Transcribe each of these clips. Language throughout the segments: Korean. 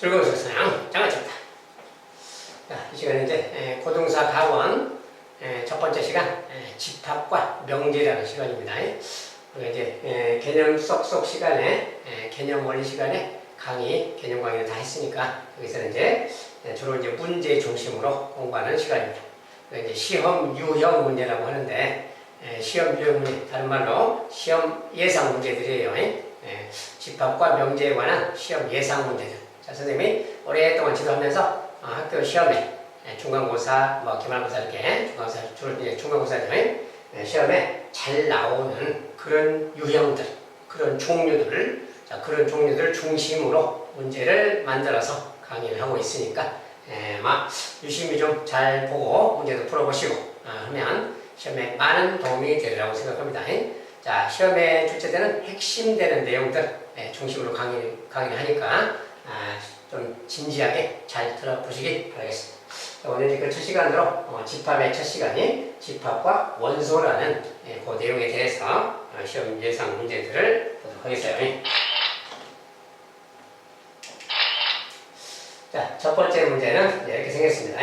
즐거운 수상 장아찌입니다. 자, 이 시간에 이제 고등사 가원 첫 번째 시간 집합과 명제라는 시간입니다. 우리가 이제 개념 쏙쏙 시간에 개념 원리 시간에 개념 강의를 다 했으니까 여기서는 이제 주로 이제 문제 중심으로 공부하는 시간입니다. 이제 시험 유형 문제라고 하는데 시험 유형 문제 다른 말로 시험 예상 문제들이에요. 집합과 명제에 관한 시험 예상 문제들. 자, 선생님이 오랫동안 지도하면서 학교 시험에 중간고사, 기말고사 이렇게 중간고사 주로 이제 중간고사죠. 시험에 잘 나오는 그런 유형들, 그런 종류들, 그런 종류들 중심으로 문제를 만들어서 강의를 하고 있으니까 아마 유심히 좀 잘 보고 문제도 풀어보시고 하면 시험에 많은 도움이 되리라고 생각합니다. 자, 시험에 출제되는 핵심되는 내용들 중심으로 강의를 하니까 좀 진지하게 잘 들어보시기 바라겠습니다. 오늘 그 첫 시간으로 집합의 첫 시간이 집합과 원소라는 그 내용에 대해서 시험 예상 문제들을 보도록 하겠어요. 자, 첫 번째 문제는 이렇게 생겼습니다.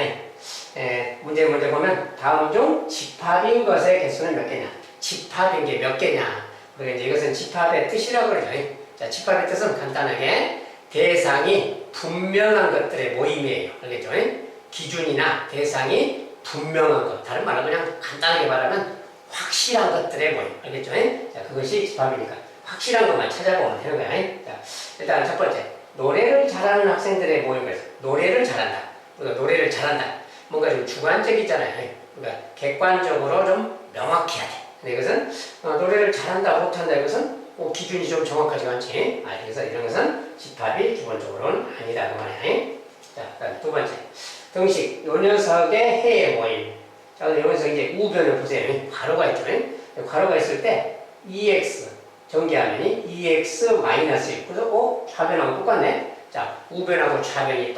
문제 먼저 보면 다음 중 집합인 것의 개수는 몇 개냐? 집합인 게 몇 개냐? 그러니까 이제 이것은 집합의 뜻이라고 그러죠. 자, 집합의 뜻은 간단하게 대상이 분명한 것들의 모임이에요. 알겠죠? 기준이나 대상이 분명한 것. 다른 말로 그냥 간단하게 말하면 확실한 것들의 모임. 알겠죠? 자, 그것이 집합이니까 확실한 것만 찾아보면 되는 거야. 자, 일단 첫 번째. 노래를 잘하는 학생들의 모임을 노래를 잘한다. 우리가 노래를 잘한다. 뭔가 좀 주관적이잖아요. 그러니까 객관적으로 좀 명확해야 돼. 근데 이것은 노래를 잘한다, 못한다 이것은 기준이 좀 정확하지 않지. 그래서 이런 것은 집합이 기본적으로는 아니다 그 말이야. 자, 그다음 두 번째. 등식 요 녀석의 해의 모임. 자, 여기서 이제 우변을 보세요. 괄호가 있죠. 괄호가 있을 때 EX 전개하면이 EX-6. 그래서 좌변하고 똑같네. 자, 우변하고 좌변이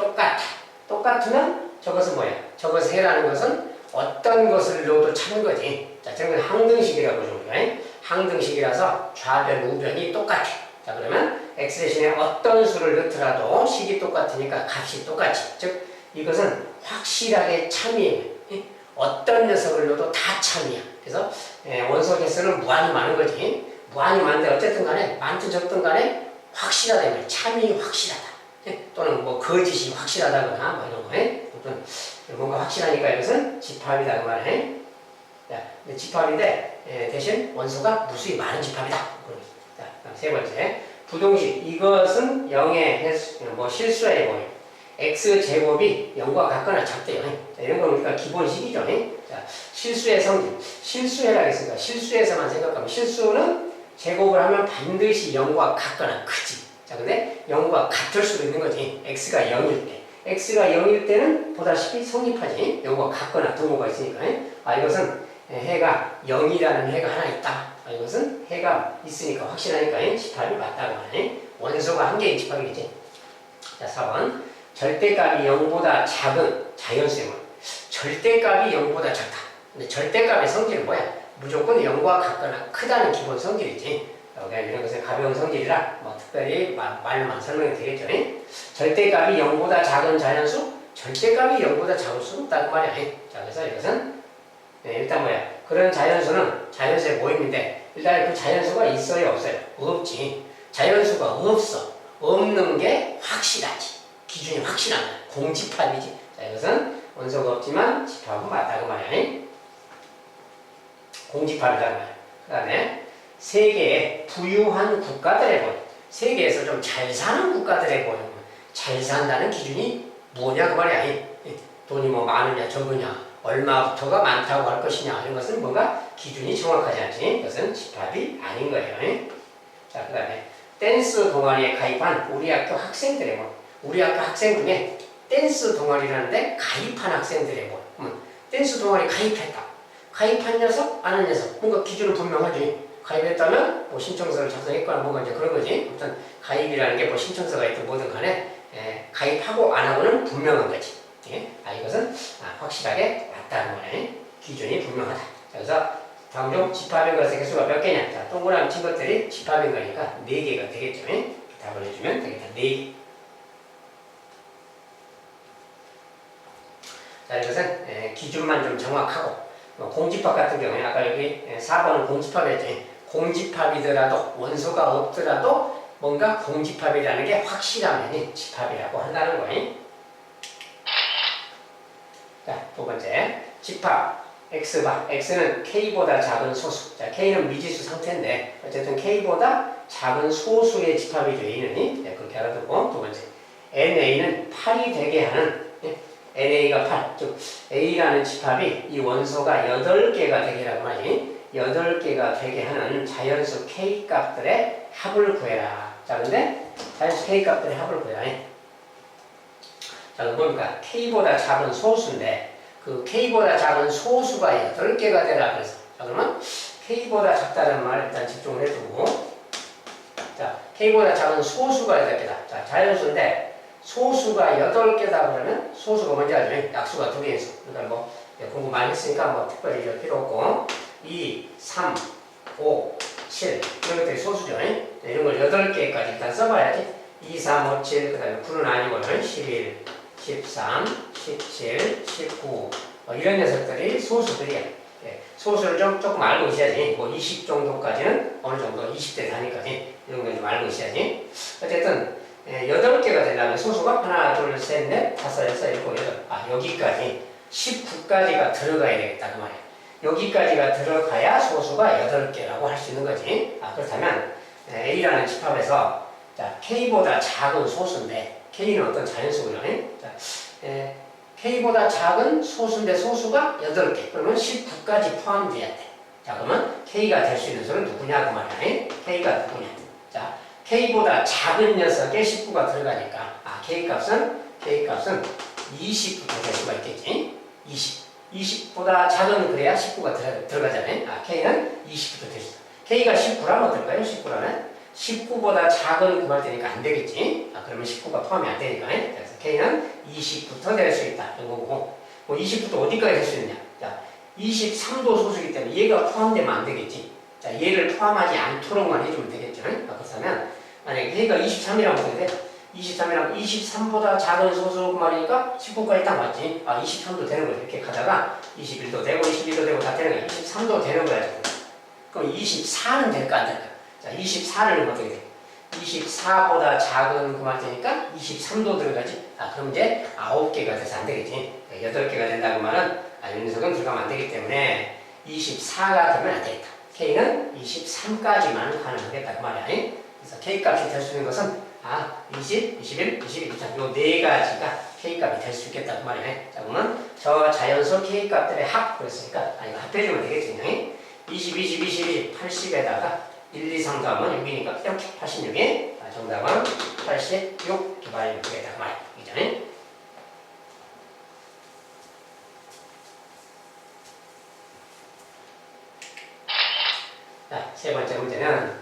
똑같으면 저것은 뭐야? 저것을 해라는 것은 어떤 것을 넣어도 차는 거지. 자, 저런 건 항등식이라고 보는 거야. 항등식이라서 좌변, 우변이 똑같아. 자, 그러면 x 대신에 어떤 수를 넣더라도 식이 똑같으니까 값이 똑같지. 즉, 이것은 확실하게 참이에요. 어떤 녀석을 넣어도 다 참이야. 그래서 원소 개수는 무한히 많은 거지. 무한히 많은데 어쨌든 간에 많든 적든 간에 확실하다. 참이 확실하다. 또는 거짓이 확실하다거나 이런 거. 어떤 뭔가 확실하니까 이것은 집합이다 그 말이야. 자, 집합인데 대신 원소가 무수히 많은 집합이다. 자, 세 번째. 부동식. 이것은 0의 실수의 모임. x제곱이 0과 같거나 작대요. 자, 이런 건 우리가 기본식이죠. 자, 실수의 성질. 실수해라 했으니까 실수에서만 생각하면 실수는 제곱을 하면 반드시 0과 같거나 크지. 자, 근데 0과 같을 수도 있는 거지. x가 0일 때. x가 0일 때는 보다시피 성립하지. 0과 같거나 등호가 있으니까. 이것은 해가 0이라는 해가 하나 있다. 이것은 해가 있으니까 확실하니까 집합이 맞다고 하네. 원소가 한 개인 집합이겠지. 자, 4번. 절대값이 0보다 작은 자연수의 모임. 절대값이 0보다 작다. 근데 절대값의 성질은 뭐야? 무조건 0과 같거나 크다는 기본 성질이지. 이런 것은 가벼운 성질이라 특별히 말로만 설명이 되겠죠. 절대값이 0보다 작은 자연수? 절대값이 0보다 작을 수는 없다고 말이야. 자, 그래서 이것은 일단 뭐야? 그런 자연수는 자연수의 모임인데 일단 그 자연수가 있어요, 없어요? 없지. 자연수가 없어. 없는 게 확실하지. 기준이 확실한 거야. 공집합이지. 자, 이것은 원소가 없지만 집합은 맞다고 말이야. 공집합이라고 말이야. 그 다음에 세계의 부유한 국가들의 모임. 세계에서 좀 잘 사는 국가들의 모임. 잘 산다는 기준이 뭐냐 그 말이야. 돈이 많으냐 적으냐 얼마부터가 많다고 할 것이냐 이런 것은 뭔가 기준이 정확하지 않지. 이것은 집합이 아닌 거예요. 자, 그 다음에 댄스 동아리에 가입한 우리 학교 학생들의 모임. 우리 학교 학생 중에 댄스 동아리라는데 가입한 학생들의 모임. 댄스 동아리 가입했다. 가입한 녀석, 안 한 녀석. 뭔가 기준은 분명하지. 가입했다면 신청서를 작성했거나 뭔가 이제 그런 거지. 아무튼 가입이라는 게 신청서가 있든 뭐든 간에 가입하고 안 하고는 분명한 거지. 이것은 확실하게 맞다는 거네. 기준이 분명하다. 그래서 다음 중 집합인 것의 개수가 몇 개냐? 자, 동그라미 친 것들이 집합인 거니까 4개가 되겠죠. 답을 해주면 되겠다. 4개. 자, 이것은 기준만 좀 정확하고 공집합 같은 경우에 아까 여기 4번은 공집합이었지. 공집합이더라도 원소가 없더라도 뭔가 공집합이라는 게 확실하면 집합이라고 한다는 거예요. 자, 두 번째 집합 X바. X는 K보다 작은 소수. 자, K는 미지수 상태인데 어쨌든 K보다 작은 소수의 집합이죠. A는 그렇게 알아두고 두 번째 NA는 8이 되게 하는 NA가 8, 즉 A라는 집합이 이 원소가 8개가 되게 하라고 하지 8개가 되게 하는 자연수 K 값들의 합을 구해라. 자, 근데 자연수 K 값들의 합을 구해라. 자, 그럼 뭡니까? K보다 작은 소수인데 그 K보다 작은 소수가 8개가 되라 그래서 자, 그러면 K보다 작다는 말 일단 집중을 해두고 자, K보다 작은 소수가 8개다. 자, 자연수인데 소수가 8개다 그러면 소수가 뭔지 알죠? 약수가 2개에서 그러니까 뭐 공부 많이 했으니까 뭐 특별히 이럴 필요 없고 2, 3, 5, 7 이런 것들이 소수죠. 이런 걸 8개까지 일단 써봐야지 2, 3, 5, 7 그 다음에 9는 아니고 11, 13, 17, 19 이런 녀석들이 소수들이야. 소수를 조금 알고 있어야지. 뭐 20 정도까지는 어느 정도 20대 단위까지 이런 거 좀 알고 있어야지. 어쨌든 8개가 되려면 소수가 하나, 둘, 셋, 넷, 다섯, 여섯, 일곱, 여덟 여기까지 19까지가 들어가야 되겠다 그 말이야. 여기까지가 들어가야 소수가 8개라고 할 수 있는 거지. 그렇다면 A라는 집합에서 자, K보다 작은 소수인데 K는 어떤 자연수고요. 자, K보다 작은 소수인데 소수가 8개 그러면 19까지 포함돼야 돼. 자, 그러면 K가 될 수 있는 수는 누구냐 그 말이야. K가 누구냐. 자, K보다 작은 녀석에 19가 들어가니까 K값은 20부터 될 수가 있겠지. 20보다 작은 그래야 19가 들어가잖아요. K는 20부터 될 수 있어. K가 19라면 어떨까요? 19라면 19보다 작은 그 말 되니까 안 되겠지. 그러면 19가 포함이 안 되니까. 그래서 K는 20부터 될 수 있다. 이런 거고. 뭐 20부터 어디까지 될 수 있느냐. 자, 23도 소수이기 때문에 얘가 포함되면 안 되겠지. 자, 얘를 포함하지 않도록만 해주면 되겠죠. 그렇다면 만약에 K가 23이라고 보는데 23이라면 23보다 작은 소수 말이니까 19까지 딱 맞지. 23도 되는 거야. 이렇게 가다가 21도 되고 22도 되고 다 되는 거야. 23도 되는 거야. 그럼 24는 될까 안 될까? 자, 24를 어떻게 돼? 24보다 작은 그 말이니까 23도 들어가지. 그럼 이제 9개가 돼서 안 되겠지. 8개가 된다고 말은 이 녀석은 들어가면 안 되기 때문에 24가 되면 안 되겠다. K는 23까지만 가능하겠다 그 말이야. 그래서 K값이 될 수 있는 것은 20, 21, 22, 요 네 가지가 K값이 될 수 있겠다 그 말이야. 자, 그러면 저 자연수 K값들의 합 그랬으니까 이거 합해주면 되겠지. 20, 20, 22, 80에다가 1, 2, 3 더하면 6이니까 이렇게 86에 정답은 86 개발이 되겠다 그 말이야. 그죠? 자, 세 번째 문제는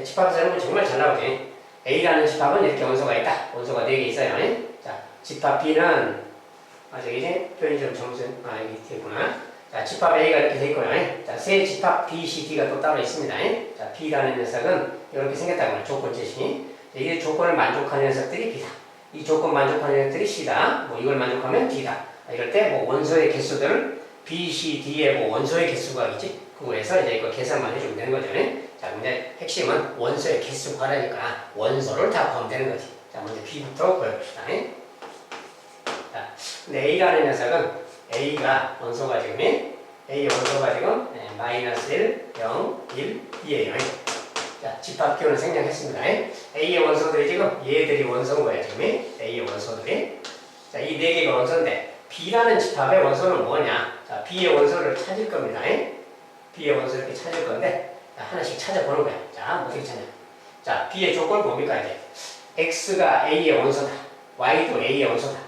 집합에서 정말 잘 나오지. A라는 집합은 이렇게 원소가 있다. 원소가 4개 있어요. 자, 집합 B는 저기 이제 표현이 좀 여기 있구나. 자, 집합 A가 이렇게 돼 있고요. 자, 세 집합 B, C, D가 또 따로 있습니다. 자, B라는 녀석은 이렇게 생겼다고 해요. 조건 제시. 이게 조건을 만족하는 녀석들이 B다. 이 조건 만족하는 녀석들이 C다. 뭐 이걸 만족하면 D다. 이럴 때 뭐 원소의 개수들을 B, C, D의 뭐 원소의 개수가 있지. 그거에서 이제 이거 계산만 해주면 되는 거죠. 자, 근데 핵심은 원소의 개수 구하라니까 원소를 다 포함되는 거지. 자, 먼저 B부터 구해봅시다. 자, 근데 A라는 녀석은 A가 원소가 지금 A 원소가 지금 마이너스 1, 0, 1, 2예요. 자, 집합기호는 생략했습니다. A의 원소들이 지금 얘들이 원소인 거예요. 지금 A의 원소들이. 자, 이 4개가 원소인데 B라는 집합의 원소는 뭐냐? 자, B의 원소를 찾을 겁니다. B의 원소 이렇게 찾을 건데 자, 하나씩 찾아보는 거야. 자, 어떻게 찾냐? 자, B의 조건은 뭡니까 이제? X가 A의 원소다. Y도 A의 원소다.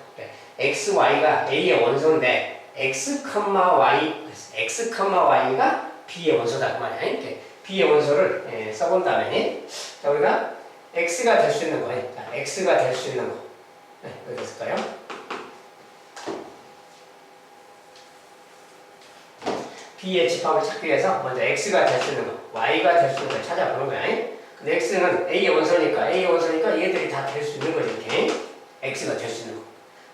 X, Y가 A의 원소인데 X, Y, X, Y가 B의 원소다 그 말이야. 이렇게 B의 원소를 써본 다음에 자, 우리가 X가 될 수 있는 거, 자, X가 될 수 있는 거 어디 있을까요? B의 집합을 찾기 위해서 먼저 X가 될 수 있는 거, Y가 될 수 있는 걸 찾아보는 거야. 근데 X는 A의 원소니까 얘들이 다 될 수 있는 거지, 이렇게. X가 될 수 있는 거.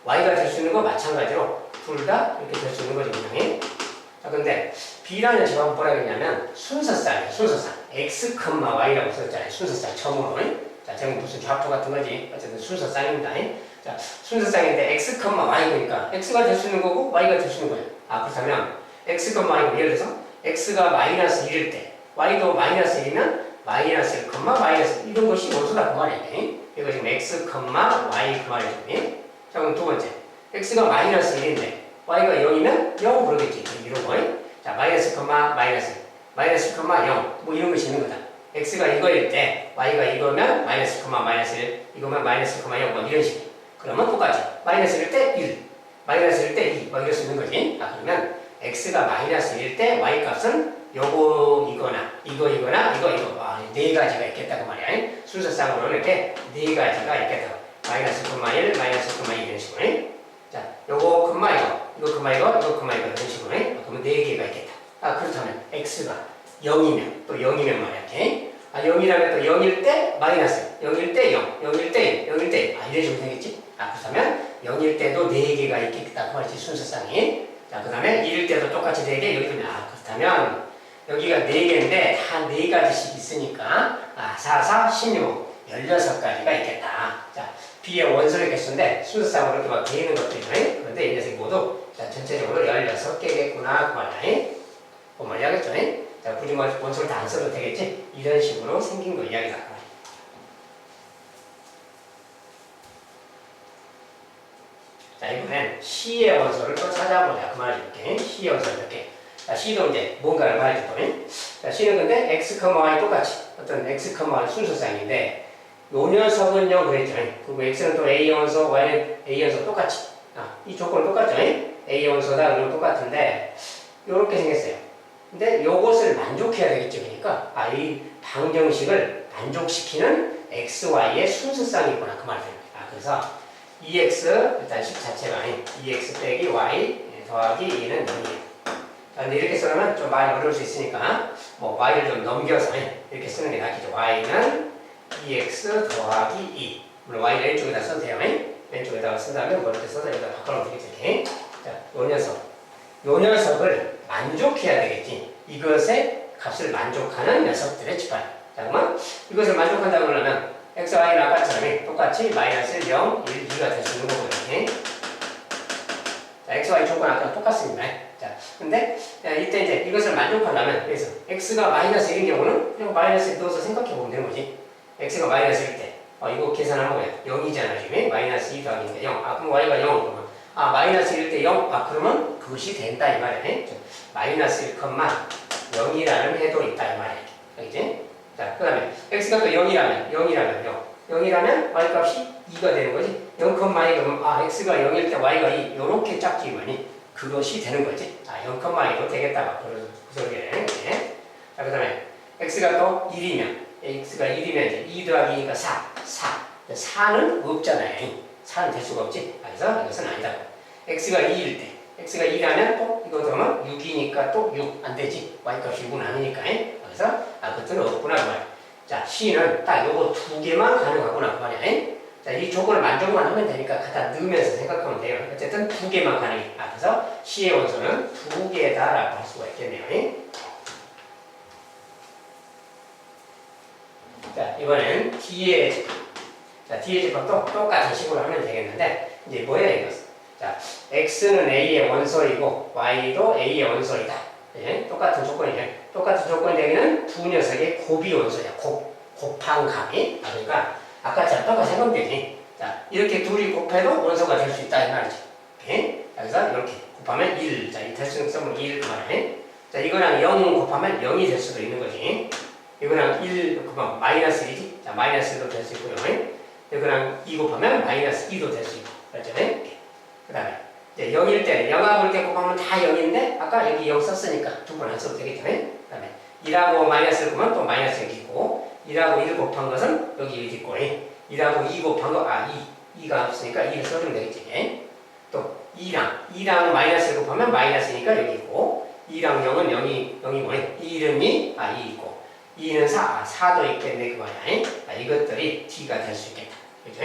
y가 될 수 있는 거 마찬가지로 둘 다 이렇게 될 수 있는 거죠. 분명히. 자, 근데 b라는 집합은 뭐라 그러냐면 순서쌍이에요. 순서쌍. x, y라고 썼잖아요. 순서쌍 처음으로. 자, 제가 무슨 좌표 같은 거지. 어쨌든 순서쌍입니다. 자, 순서쌍인데 x, y니까 x가 될 수 있는 거고 y가 될 수 있는 거예요. 아, 그렇다면 x, y고 예를 들어서 x가 마이너스 1일 때 y도 마이너스 1이면 마이너스 1, 마이너스 1 이런 것이 원소다 그 말이에요. 이거 지금 x, y 그 말이죠. 자, 그럼 두 번째. x가 마이너스 1인데 y가 0이면 0 그러겠지. 이런 거. 자, 마이너스, 마이너스, 0. 뭐 이런 것이 있는 거다. x가 이거일 때 y가 이거면 마이너스, 마이너스 1, 이거면 마이너스, 0. 뭐 이런 식이에요. 그러면 똑같이 마이너스 1일 때 1, 마이너스 1일 때 2. 뭐 이럴 수 있는 거지. 아, 그러면 x가 마이너스 1일 때 y 값은 이거나 이거. 네 가지가 있겠다고 말이야. 순서쌍으로는 이렇게 네 가지가 있겠다고. 마이너스, 1, 마이너스, 2 이런 식으로. 자, 요거, 이거, 이런 식으로. 그러면 네 개가 있겠다. 아, 그렇다면 x가 0이면 또 0이면 말이야. 이렇게. 아, 0이라면 또 0일 때 마이너스, 0일 때 0, 0일 때 1, 0일 때 1. 아, 이런 식으로 되겠지? 아, 그렇다면 0일 때도 네 개가 있겠다. 그 말이지, 순서쌍이. 자, 그 다음에 1일 때도 똑같이 4개, 여기도. 아, 그렇다면 여기가 4개인데 다 4가지씩 있으니까 4, 4, 16, 16가지가 있겠다. 자, B의 원소의 개수인데 순서상으로 이렇게 막 되어 있는 것들이죠. 그런데 이 녀석이 모두 자, 전체적으로 16개겠구나. 그 말이야. 그 말 이야기했죠. 자, 굳이 뭐 원소를 다 안 써도 되겠지? 이런 식으로 생긴 거 이야기다. 자, 이번엔 C의 원소를 또 찾아보자. 그 말이죠. 이렇게. C의 원소를 이렇게. 자, C도 이제 뭔가를 말해줄 거예요. 자, C는 근데 x, y 똑같이 어떤 x, y 순서쌍인데 요 녀석은 0 그랬죠. 그리고 x는 또 a 원소, y는 a 원소 똑같이. 이 조건은 똑같죠. a 원소다 그러면 똑같은데 요렇게 생겼어요. 근데 요것을 만족해야 되겠죠. 그러니까 이 방정식을 만족시키는 x, y의 순서쌍이구나. 그 말이에요. 그래서 EX, 일단 식 자체가 EX 빼기 Y 더하기 2는 0이에요. 근데 이렇게 쓰면 좀 많이 어려울 수 있으니까 뭐 Y를 좀 넘겨서 이렇게 쓰는 게 낫겠죠. Y는 EX 더하기 2. 물론 Y를 왼쪽에다 써도 돼요. 왼쪽에다가 쓴 다음에 뭐 이렇게 써서 여기다 바꿔놓으면 되겠죠. 이렇게. 자, 요 녀석을 만족해야 되겠지. 이것의 값을 만족하는 녀석들의 집합. 자, 그러면 이것을 만족한다고 그러면 x, y는 아까처럼 똑같이 마이너스 0, 1, 2가 될 수 있는 거고요. 이렇게. 자, x, y 조건 아까 똑같습니다. 자, 근데 이때 이제 이것을 만족하려면 그래서 x가 마이너스 1인 경우는 그냥 마이너스 1 넣어서 생각해 보면 되는 거지. x가 마이너스 1일 때 이거 계산하면 0이잖아 지금. 마이너스 2 더하기니까 0. 그럼 y가 0 그러면 마이너스 1일 때 0. 그러면 그것이 된다 이 말이야. 마이너스 1, 0이라는 해도 있다 이 말이야. 알겠지? 자, 그 다음에 x가 또 0이라면 0이라면 y값이 2가 되는 거지. 0, 2 그러면 x가 0일 때 y가 2 요렇게 짝지으니 그것이 되는 거지. 0, 2도 되겠다. 그 소리에. 자, 그 다음에 x가 또 1이면 이제 2 더하기 2니까 4. 4는 없잖아요. 4는 될 수가 없지. 그래서 이것은 아니다. x가 2일 때 x가 2라면 또 이거 그러면 6이니까 또 6 안 되지. y값이 6은 아니니까. 그래서 그것은 없구나 그 말이야. 자, C는 딱 요거 두 개만 가능하구나 그 말이야. 자, 이 조건을 만족만 하면 되니까 갖다 넣으면서 생각하면 돼요. 어쨌든 두 개만 가능해. 그래서 C의 원소는 두 개다라고 할 수가 있겠네요. 자, 이번엔 D의 집합. 자, D의 집합도 똑같은 식으로 하면 되겠는데 이제 뭐야 이거? 자, X는 A의 원소이고 Y도 A의 원소이다. 똑같은 조건이죠. 똑같은 조건이 되기는 두 녀석의 곱이 원소야. 곱한 값이. 그러니까 아까처럼 똑같이 해보면 되지. 자, 이렇게 둘이 곱해도 원소가 될 수 있다 이 말이죠. 그래서 이렇게 곱하면 1. 자, 이 대칭성은 1 그 말이야. 자, 이거랑 0 곱하면 0이 될 수도 있는 거지. 이거랑 1 곱하면 마이너스 1이지. 자, 마이너스 1도 될 수 있고요. 이거랑 2 곱하면 마이너스 2도 될 수 있고. 그렇죠? 그 다음에 이제 0일 때 0하고 이렇게 곱하면 다 0인데 아까 여기 0 썼으니까 두 번 안 써도 되겠죠. 그 다음에 1하고 마이너스를 곱하면 또 마이너스 1이 있고 1하고 1 곱한 것은 여기 1이 있고 1하고 2 곱한 거 2가 없으니까 2를 써주면 되겠지. 또 2랑 마이너스를 곱하면 마이너스니까 여기 있고 2랑 0은 0이고 1은 2, 2 있고 2는 4도 있겠네 그 말이야. 이것들이 D가 될 수 있겠다. 그죠?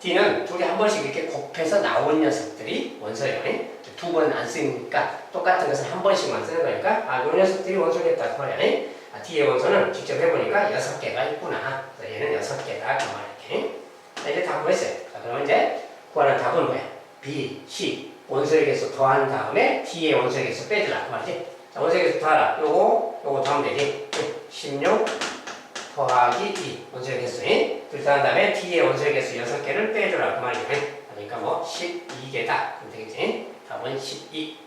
D는 둘이 한 번씩 이렇게 곱해서 나온 녀석들이 원소예요. 두 번 안 쓰니까 똑같은 것을 한 번씩만 쓰는 거니까 아, 이 녀석들이 원소겠다 그 말이야. 아, D의 원소는 직접 해보니까 6개가 있구나. 그래서 얘는 6개다 그 말이야. 자, 이제 다 구했어요. 자, 그러면 이제 구하는 답은 뭐야? B, C 원소의 개수 더한 다음에 D의 원소의 개수 빼주라 그 말이지. 자, 원소의 개수 더하라. 요거 더하면 되지. 16 더하기 2 원소의 개수. 둘 더한 다음에 D의 원소의 개수 6개를 빼주라 그 말이야. 그러니까 뭐 12개다. 그럼 되겠지. 답은 12.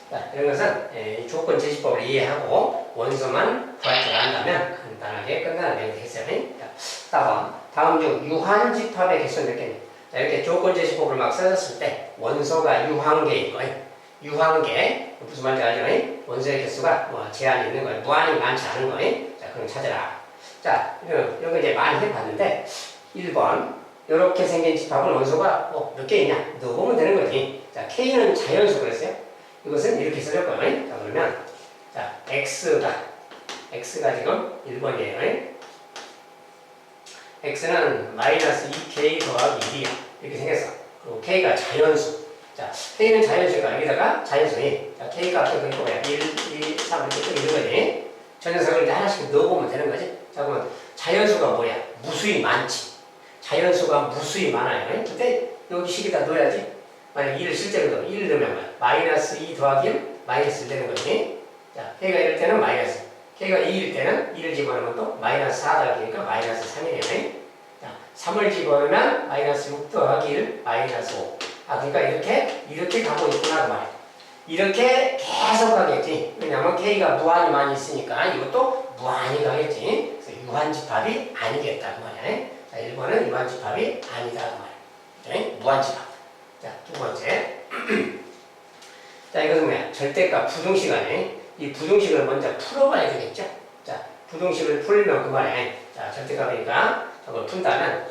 자, 이런 것은 조건 제시법을 이해하고 원소만 구할 줄 안다면 간단하게 끝나는 내용이 되겠어요. 자, 4번. 다음 중 유한집합의 개수는 몇 개냐? 자, 이렇게 조건 제시법을 막 써줬을 때 원소가 유한계인 거예요. 유한계. 무슨 말인지 알죠? 원소의 개수가 뭐 제한이 있는 거예요. 무한히 많지 않은 거예요. 자, 그럼 찾아라. 자, 이런 거 이제 많이 해봤는데 1번. 이렇게 생긴 집합은 원소가 몇 개 있냐? 넣어보면 되는 거지. 자, K는 자연수 그랬어요. 이것은 이렇게 써줄 거예요. 자, 그러면, 자, X가 지금 1번이에요. X는 마이너스 2K 더하기 1이야. 이렇게 생겼어. 그리고 K가 자연수. 자, K는 자연수니까 여기다가 자연수니. 자, K가 앞에 그니까 뭐야? 1, 2, 3 이렇게 쭉 있는 거지. 저 녀석을 이제 하나씩 넣어보면 되는 거지. 자, 그러면 자연수가 뭐야? 무수히 많지. 자연수가 무수히 많아요. 근데 여기 식에다 넣어야지. 만약 2를 실제로 넣어. 1을 넣으면 뭐야? 마이너스 2 더하기 1, 마이너스 1 되는 거지. 자, K가 이럴 때는 마이너스. K가 2일 때는 2를 집어넣으면 또 마이너스 4 더하기니까 마이너스 3이네요. 자, 3을 집어넣으면 마이너스 6 더하기 1, 마이너스 5. 아, 그러니까 이렇게 가고 있구나, 그 말이야. 이렇게 계속 가겠지. 왜냐면 K가 무한히 많이 있으니까 이것도 무한히 가겠지. 그래서 유한집합이 아니겠다, 그 말이야. 자, 1번은 유한집합이 아니다, 그 말이야. 무한집합. 자, 두 번째. 자, 이것은 뭐야? 절대값 부등식이네. 이 부등식을 먼저 풀어봐야 되겠죠? 자, 부등식을 풀면 그 말이야. 자, 절대값이니까 저걸 푼다면,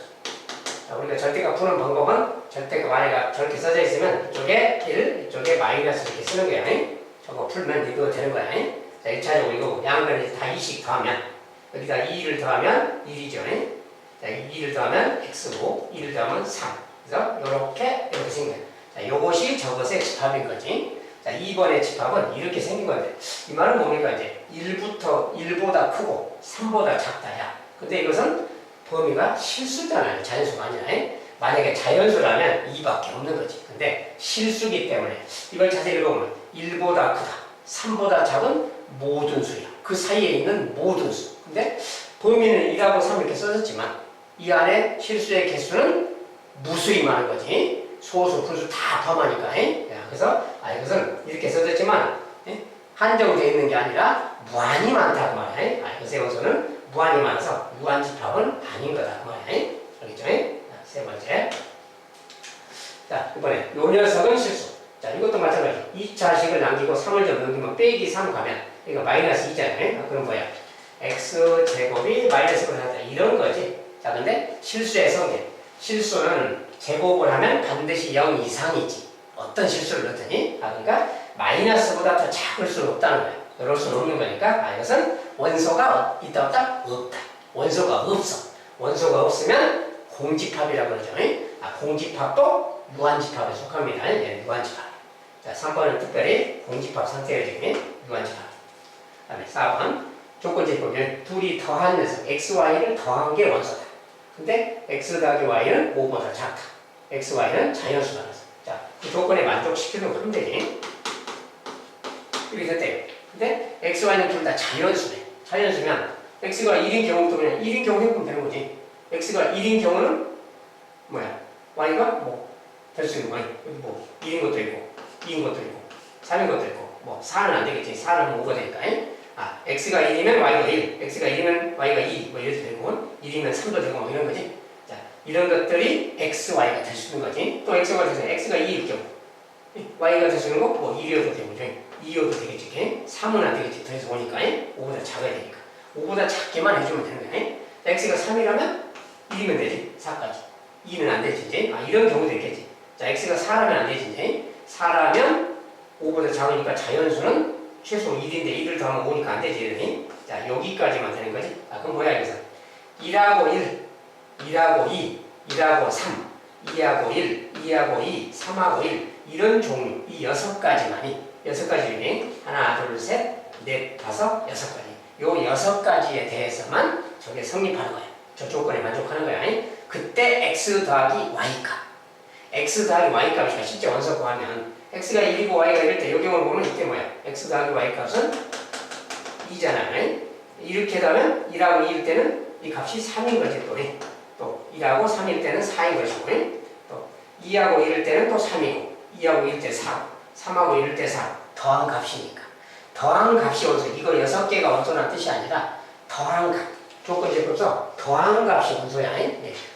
자, 우리가 절대값 푸는 방법은 절대값 안에가 저렇게 써져 있으면 이쪽에 1, 이쪽에 마이너스 이렇게 쓰는 거야. 저거 풀면 이거 되는 거야. 자, 1차적으로 이거 양면을 다 2씩 더하면, 여기다 2를 더하면 1이죠. 자, 2를 더하면 x고, 2를 더하면 3. 그래서 이렇게 생긴 거예요. 자, 이것이 저것의 집합인 거지. 자, 2번의 집합은 이렇게 생긴 건데 이 말은 뭡니까? 이제 1보다 크고 3보다 작다야. 근데 이것은 범위가 실수잖아요. 자연수가 아니라. 만약에 자연수라면 2밖에 없는 거지. 근데 실수기 때문에 이걸 자세히 읽어보면 1보다 크다, 3보다 작은 모든 수야. 그 사이에 있는 모든 수. 근데 범위는 1하고 3 이렇게 써졌지만 이 안에 실수의 개수는 무수히 많은 거지. 소수, 분수 다 포함하니까. 그래서 이것은 이렇게 써졌지만 한정되어 있는 게 아니라 무한히 많다고 말이야. 이것의 원소는 무한히 많아서 유한집합은 아닌 거다 그 말이야. 알겠죠? 자, 세 번째. 자, 이번에 요 녀석은 실수. 자, 이것도 마찬가지. 2차식을 남기고 3을 좀 넘기면 빼기 3 가면 이거 마이너스 2잖아요. 그럼 뭐야? x제곱이 마이너스 1을 하다. 이런 거지. 자, 근데 실수의 성질. 실수는 제곱을 하면 반드시 0 이상이지. 어떤 실수를 넣더니? 그러니까 마이너스보다 더 작을 수는 없다는 거야. 그럴 수는 없는 거니까 이것은 원소가 있다 없다? 없다. 원소가 없어. 원소가 없으면 공집합이라고 그러죠. 공집합도 유한집합에 속합니다. 얘는 유한집합. 자, 3번은 특별히 공집합 상태를 지금 유한집합. 그 다음에 4번 조건제시법은 둘이 더한 녀석 xy를 더한 게 원소다. 근데 x 더하기 y는 5보다 작다. x, y는 자연수라서. 자, 그 조건에 만족시키도록 하면 되지. 이렇게 됐대요. 근데 x, y는 둘 다 자연수네. 자연수면 x가 1인 경우도 그냥 1인 경우 해보면 되는 거지. x가 1인 경우는 뭐야? y가 뭐 될 수 있는 거야. 여기 뭐 1인 것도 있고 2인 것도 있고 3인 것도 있고 뭐 4는 안 되겠지. 4는 하면 5가 되니까. x가 1이면 y가 1, x가 1이면 y가 2, 뭐 이렇게 되고 1이면 3도 되고 뭐 이런 거지. 자, 이런 것들이 x, y가 될 수 있는 거지. 또 x가 돼서 x가 2일 경우 y가 될 수 있는 거 뭐 1이어도 되고 2여도 되겠지. 3은 안 되겠지. 더해서 오니까 5보다 작아야 되니까 5보다 작게만 해주면 되는 거야. x가 3이라면 1이면 되지. 4까지. 2는 안 되지. 이제 이런 경우도 있겠지. 자, x가 4라면 안 되지. 이제 4라면 5보다 작으니까 자연수는 최소 1인데 1을 더하면 5니까 안 되지. 자, 여기까지만 되는 거지. 아, 그럼 뭐야, 여기서? 1하고 1, 1하고 2, 1하고 3, 2하고 1, 2하고 2, 3하고 1. 이런 종류, 이 6가지만이, 6가지 중에 하나, 둘, 셋, 넷, 다섯, 6가지. 요 6가지에 대해서만 저게 성립하는 거야. 저 조건에 만족하는 거야. 그때 x 더하기 y값. x 더하기 y값이니까 실제 원서 구하면 x가 1이고 y가 이럴 때 요 경우를 보면 이때 뭐야? x 더하기 y값은 2잖아. 이렇게 하면 1하고 2일 때는 이 값이 3인 거지 또. 또 1하고 3일 때는 4인 것이고 또 2하고 1일 때는 또 3이고 2하고 1일 때 4, 3하고 1일 때 4. 더한 값이니까. 더한 값이 원소. 이거 6개가 원소란 뜻이 아니라 더한 값. 조건제법서 더한 값이 원소야.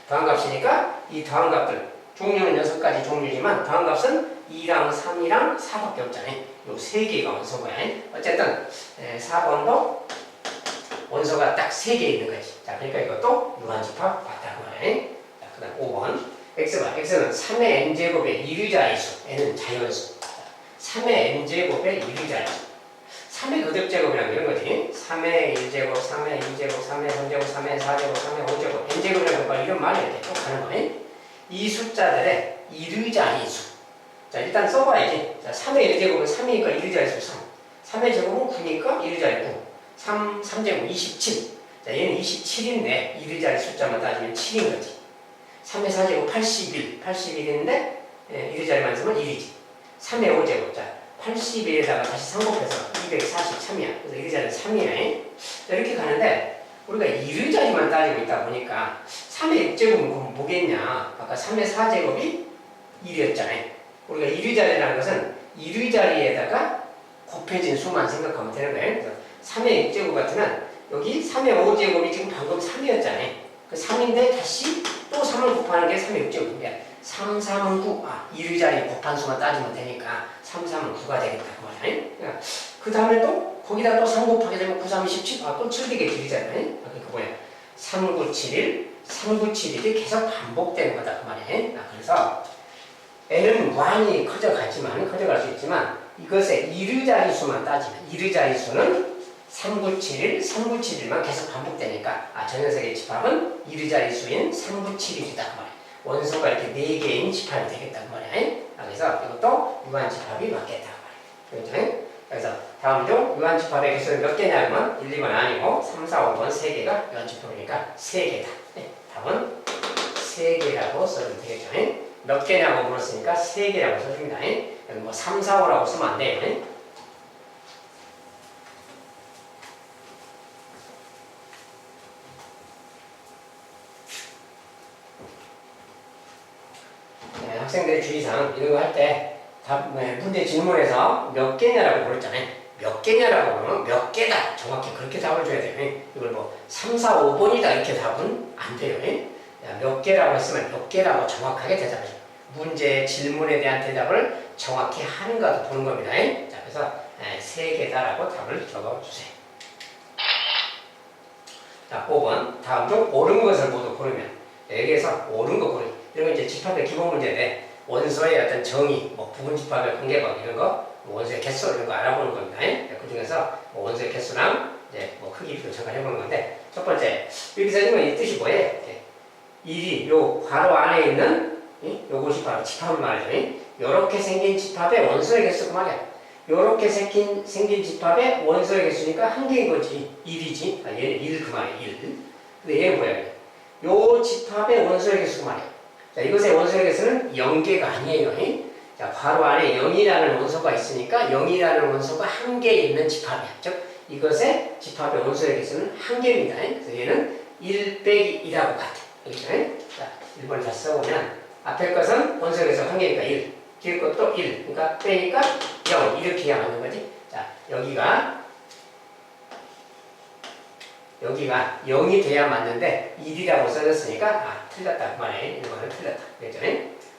더한 값이니까 이 더한 값들 종류는 6가지 종류지만 더한 값은 2랑 3이랑 4밖에 없잖아요. 요 3개가 원소인 거야. 어쨌든 4번도 원소가 딱 3개 있는 거지. 자, 그러니까 이것도 유한집합 맞다는 거야. 자, 그 다음 5번. x가 x는 3의 n제곱의 이류자의수. n은 자연수. 3의 n제곱의 이류자의수. 3의 거듭제곱이라는 이런 거지. 3의 1제곱, 3의 2제곱, 3의 3제곱, 3의 4제곱, 3의 5제곱, n제곱이라는 거 이런 말이 이렇게 쭉 가는 거예요. 이 숫자들의 이류자의수. 자, 일단 써봐야지. 자, 3의 1제곱은 3이니까 이류자의수 3. 3의 제곱은 9니까 이류자의 9. 3제곱 27. 자, 얘는 27인데 이류자의 숫자만 따지면 7인 거지. 3의 4제곱 81. 81인데 이류자리만 쓰면 1이지. 3의 5제곱. 자, 81에다가 다시 상곱해서 243이야. 그래서 이류자리는 3이야. 자, 이렇게 가는데 우리가 이류자리만 따지고 있다 보니까 3의 6제곱은 뭐겠냐. 아까 3의 4제곱이 1이었잖아요. 우리가 이류자리라는 것은 이류자리에다가 곱해진 수만 생각하면 되는 거예요. 그래서 3의 6제곱 같으면 여기 3의 5제곱이 지금 방금 3이었잖아요. 그 3인데 다시 또 3을 곱하는 게 3의 6제곱인데 3, 3은 9. 아, 이류자리 곱한 수만 따지면 되니까 3, 3은 9가 되겠다. 그 말이야. 그러니까 그 다음에 또 거기다 또 3 곱하게 되면 9, 3, 17. 아, 또 7개의 이류자리네. 아, 그러니까 뭐야? 3, 9, 7, 1, 3, 9, 7, 1이 계속 반복되는 거다. 그 말이야. 아, 그래서 n은 무한히 커져가지만, 커져갈 수 있지만 이것의 이류자리 수만 따지면 이류자리 수는 3, 9, 7, 1, 3, 9, 7, 1만 계속 반복되니까 아, 저 녀석의 집합은 이류자리 수인 3, 9, 7, 1이다. 그 말이야. 원소가 이렇게 4개인 집합이 되겠다. 그 말이야. 아, 그래서 이것도 유한집합이 맞겠다. 그 말이야. 그래서 다음 중 유한집합의 개수는 몇 개냐면 1, 2번 아니고 3, 4, 5번 3개가 유한집합이니까 3개다. 네, 답은 3개라고 써주면 되겠죠. 몇 개냐고 물었으니까 3개라고 써줍니다. 뭐 3, 4, 5라고 쓰면 안 돼요. 네, 학생들의 주의사항 이런 거 할 때 문제 질문에서 몇 개냐라고 물었잖아요. 몇 개냐라고 물으면 몇 개다. 정확히 그렇게 답을 줘야 돼요. 이걸 뭐 3, 4, 5번이다 이렇게 답은 안 돼요. 몇 개라고 했으면 몇 개라고 정확하게 대답해요. 문제 질문에 대한 대답을 정확히 하는가도 보는 겁니다. 자, 그래서 3개다라고 답을 적어주세요. 자, 5번. 다음 중 옳은 것을 모두 고르면 여기에서 옳은 거 고르기. 이런 거 이제 집합의 기본 문제인데 원소의 어떤 정의, 뭐 부분 집합의 관계법 이런 거, 뭐 원소의 개수 이런 거 알아보는 겁니다. 그 중에서 뭐 원소의 개수랑 이제 뭐 크기도 잠깐 해보는 건데 첫 번째 여기 써진 거 이 뜻이 뭐예요? 일이 요 괄호 안에 있는 요것이 바로 집합을 말이죠. 요렇게 생긴 집합의 원소의 개수 그 말이야. 요렇게 생긴 집합의 원소의 개수니까 한 개인 거지. 1이지. 아, 얘는 1 그 말이야. 1. 근데 얘는 뭐야? 요 집합의 원소의 개수 그 말이야. 자, 이것의 원소의 개수는 0개가 아니에요. 자, 괄호 안에 0이라는 원소가 있으니까 0이라는 원소가 한 개 있는 집합이야. 즉, 이것의 집합의 원소의 개수는 한 개입니다. 그래서 얘는 1 빼기 2라고 같아. 여기죠. 자, 1번을 다시 써보면 앞에 것은 원소의 개수 한 개니까 1. 뒤에 것도 1. 그러니까 빼니까 0. 이렇게 해야 맞는 거지. 자, 여기가 0이 돼야 맞는데 1이라고 써졌으니까 아, 틀렸다. 그 말이에요. 1번은 틀렸다. 그랬죠.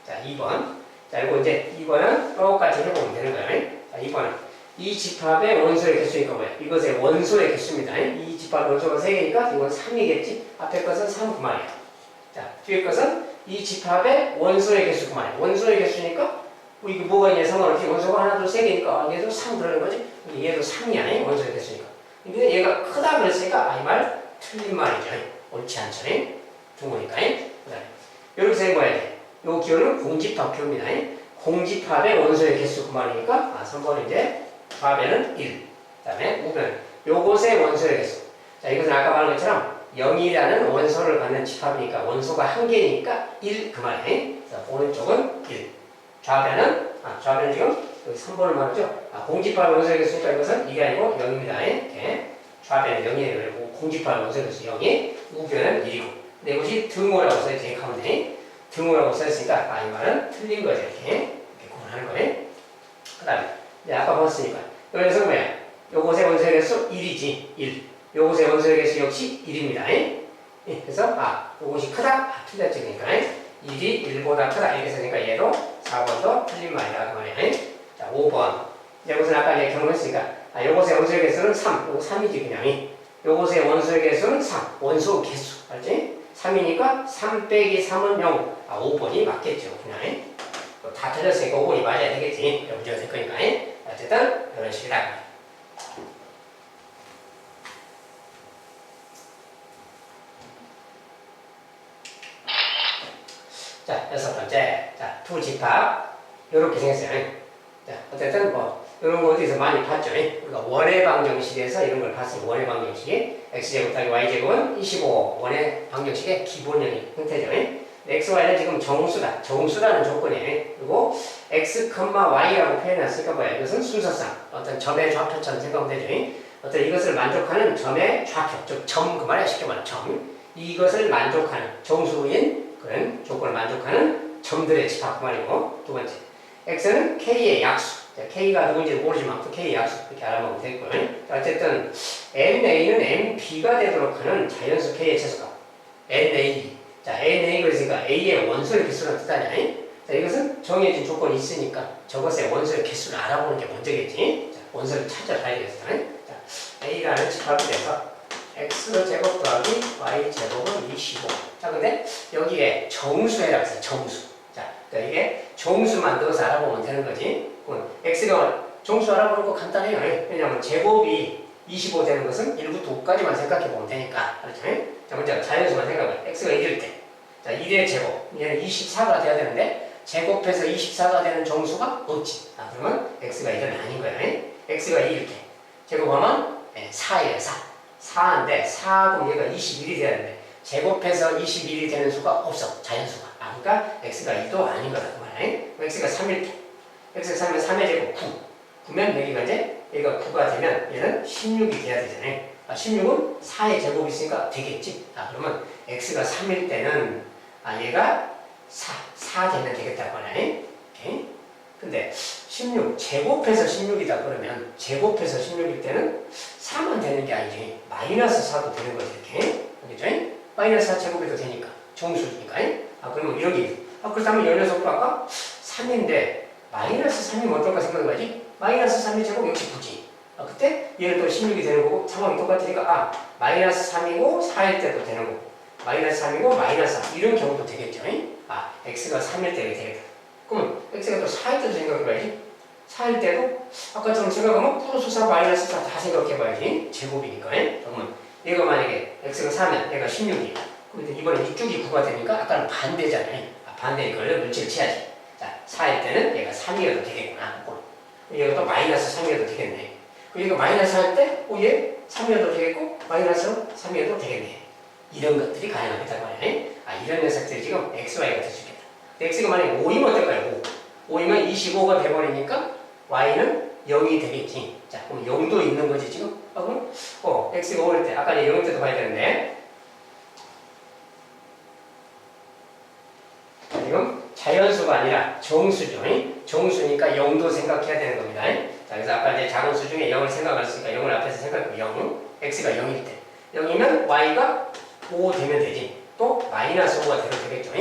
자, 2번. 자, 이거 이제 2번은 똑같이 해보면 되는 거예요. 자, 2번은 이 집합의 원소의 개수니까 뭐야? 이것의 원소의 개수입니다. 이 집합 원소가 3개니까 이건 3이겠지? 앞에 것은 3 그 말이야. 자, 뒤에 것은 이 집합의 원소의 개수 그 말이야. 원소의 개수니까 뭐 이게 뭐가 있냐 상관없이 원소가 하나, 둘, 세 개니까 얘도 3 그러는 거지. 얘도 3이야. 원소가 됐으니까. 근데 얘가 크다 그랬으니까 이 말 틀린 말이죠. 옳지 않죠. 둔 거니까. 그다음에 이렇게 생각해야 돼. 요 기호는 공집합 기호입니다. 공집합의 원소의 개수 그 말이니까 3번은 이제 좌변은 1. 그다음에 우변 요것의 원소의 개수. 자, 이것은 아까 말한 것처럼 0이라는 원소를 갖는 집합이니까 원소가 한 개니까 1 그 말이에요. 그래서 오른쪽은 1. 좌변은 좌변은 지금 여기 3번을 말하죠. 공집합의 원소의 개수니까 이것은 이게 아니고 0입니다. 이렇게. 좌변은 0이에요. 공집합의 원소의 개수 0이 우변은 1이고. 근데 이것이 등호라고 써있지. 가운데 등호라고 써있으니까 이 말은 틀린 거죠. 이렇게 구분하는 거예요. 그 다음에 아까 봤으니까 여기서 뭐야? 요것의 원소의 개수 1이지. 1. 요것의 원소의 개수 역시 1입니다. 그래서 요것이 크다? 틀렸지. 그러니까 1이 1보다 크다. 이렇게 쓰니까 얘도 4번도 틀린 말이다. 그 말이야. 자, 5번. 이것은 아까 이제 경험했으니까 요것의 원소의 개수는 3. 요거 3이지 그냥. 요것의 원소의 개수는 3. 원소 개수. 알지? 3이니까 3 빼기 3은 0. 5번이 맞겠죠. 그냥. 다 틀렸으니까 5번이 맞아야 되겠지. 문제가 될 거니까. 어쨌든 이런 식이다. 자, 6번째. 자, 두 집합. 요렇게 생겼어요. 자, 어쨌든 이런 거 어디서 많이 봤죠. 우리가 원의 방정식에서 이런 걸 봤어요. 원의 방정식이 x제곱 더하기 y제곱은 25 원의 방정식의 기본 형태죠. x, y는 지금 정수다. 정수라는 조건이에요. 그리고 x, y라고 표현했으니까 뭐야? 이것은 순서상 어떤 점의 좌표처럼 생각하면 되죠. 어떤 이것을 만족하는 점의 좌표, 즉 점 그 말이야. 쉽게 말하면 점. 이것을 만족하는 정수인 그런 조건을 만족하는 점들의 집합 그 말이고. 두 번째, x는 k의 약수. k가 누군지 모르지만 또 k의 약수 이렇게 알아보면 되고요. 어쨌든 na는 nb가 되도록 하는 자연수 k의 최소값 na. 자, na 그랬으니까 a의 원소의 개수라는 뜻 아니야. 자, 이것은 정해진 조건이 있으니까 저것의 원소의 개수를 알아보는 게 먼저겠지. 자, 원소를 찾아봐야 되겠어. 자, a라는 집합이 돼서 x제곱 더하기 y제곱은 25. 자, 근데 여기에 정수해라 그랬어. 정수. 자, 그러니까 이게 정수만 넣어서 알아보면 되는 거지. x가 정수 알아보는 거 간단해요. 왜냐하면 제곱이 25 되는 것은 1부터 5까지만 생각해 보면 되니까. 그렇죠? 자, 먼저 자연수만 생각해. x가 1일 때. 자, 1의 제곱. 얘는 24가 돼야 되는데, 제곱해서 24가 되는 정수가 없지. 그러면 x가 1은 아닌 거예요. x가 2일 때. 제곱하면 4예요, 4. 4인데, 4 그럼 얘가 21이 돼야 되는데, 제곱해서 21이 되는 수가 없어. 자연수가. 그러니까 x가 2도 아닌 거다. 그 말이에요. x가 3일 때. x가 3이면 3의 제곱 9. 9면 여기가 이제 얘가 9가 되면 얘는 16이 돼야 되잖아요. 16은 4의 제곱이 있으니까 되겠지. 그러면 x가 3일 때는 얘가 4 되면 되겠다고 하네. 오케이. 근데 16 제곱해서 16이다 그러면 제곱해서 16일 때는 4만 되는 게 아니지. 마이너스 4도 되는 거지 이렇게. 알겠죠? 마이너스 4 제곱해도 되니까 정수니까. 그러면 이런 게 그렇다면 이 녀석도 아까 3인데 마이너스 3이면 어떨까 생각해봐야지. 마이너스 3의 제곱 역시 9지. 그때 얘는 또 16이 되는 거고 상황이 똑같으니까 마이너스 3이고 4일 때도 되는 거고 마이너스 3이고 마이너스 4 이런 경우도 되겠죠. x가 3일 때가 되겠다. 그러면 x가 또 4일 때도 생각해봐야지. 4일 때도 아까처럼 생각하면 플러스 4 마이너스 4 다 생각해봐야지. 제곱이니까. 그러면 얘가 만약에 x가 4면 얘가 16이야. 근데 이번에 이쪽이 9가 되니까 아까는 반대잖아요. 반대니까 물질을 치야지. 자, 4일 때는 얘가 3이어도 되겠구나. 얘가 또 마이너스 3이어도 되겠네. 얘가 마이너스 할 때, 얘 3이어도 되겠고, 마이너스 3이어도 되겠네. 이런 것들이 가능하겠다는 말이야. 이런 녀석들이 지금 XY가 될 수 있겠다. X가 만약에 5이면 어떨까요? 5이면 25가 돼버리니까 Y는 0이 되겠지. 자, 그럼 0도 있는 거지, 지금? 그럼, X가 5일 때, 아까 0일 때도 봐야 되는데, 지금 자연수가 아니라 정수죠. 정수니까 0도 생각해야 되는 겁니다. 자, 그래서 아까 이제 작은 수 중에 0을 생각했으니까 0을 앞에서 생각하고 0, x가 0일 때 0이면 y가 5 되면 되지. 또 마이너스 5가 되면 되겠죠.